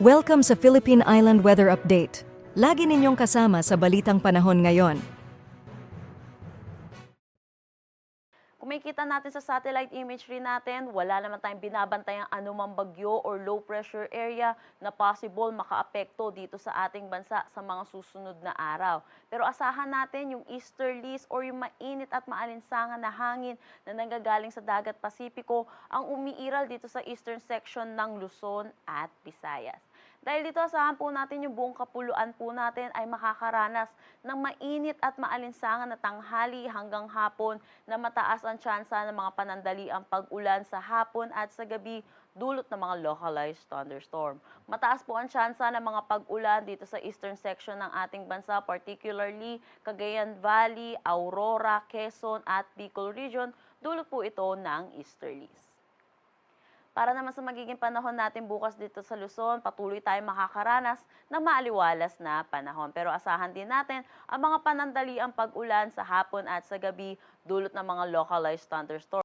Welcome sa Philippine Island Weather Update. Lagi ninyong kasama sa Balitang Panahon ngayon. Kung makikita natin sa satellite imagery natin, wala naman tayong binabantayang anumang bagyo or low pressure area na possible makaapekto dito sa ating bansa sa mga susunod na araw. Pero asahan natin yung easterlies or yung mainit at maalinsangan na hangin na nanggagaling sa dagat Pasipiko ang umiiral dito sa eastern section ng Luzon at Visayas. Dahil dito, asahan po natin yung buong kapuluan po natin ay makakaranas ng mainit at maalinsangan na tanghali hanggang hapon na mataas ang tsansa ng mga panandaliang pag-ulan sa hapon at sa gabi dulot ng mga localized thunderstorm. Mataas po ang tsansa ng mga pag-ulan dito sa eastern section ng ating bansa, particularly Cagayan Valley, Aurora, Quezon at Bicol Region, dulot po ito ng easterlies. Para naman sa magiging panahon natin bukas dito sa Luzon, patuloy tayong makakaranas ng maaliwalas na panahon. Pero asahan din natin ang mga panandaliang pag-ulan sa hapon at sa gabi dulot ng mga localized thunderstorms.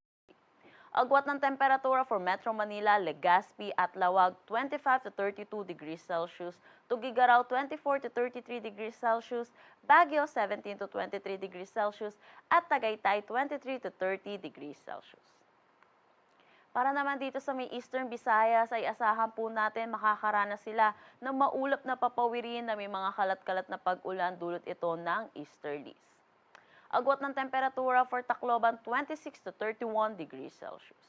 Agwat ng temperatura for Metro Manila, Legazpi at Lawag 25 to 32 degrees Celsius, Tugigaraw 24 to 33 degrees Celsius, Baguio 17 to 23 degrees Celsius at Tagaytay 23 to 30 degrees Celsius. Para naman dito sa may Eastern Visayas ay asahan po natin makakaranas sila ng maulap na papawirin na may mga kalat-kalat na pag-ulan dulot ito ng easterlies. Agwat ng temperatura for Tacloban 26 to 31 degrees Celsius.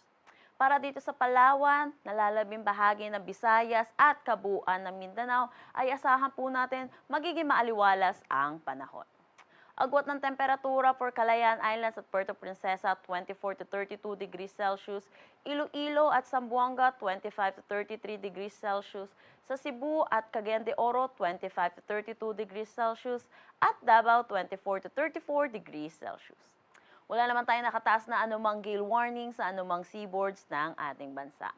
Para dito sa Palawan, nalalabing bahagi ng Visayas at kabuuan ng Mindanao ay asahan po natin magiging maaliwalas ang panahon. Agwat ng temperatura for Calayan Islands at Puerto Princesa 24 to 32 degrees Celsius, Iloilo at Zamboanga 25 to 33 degrees Celsius, sa Cebu at Cagayan de Oro 25 to 32 degrees Celsius at Davao 24 to 34 degrees Celsius. Wala naman tayong nakataas na anumang gale warning sa anumang seaboards ng ating bansa.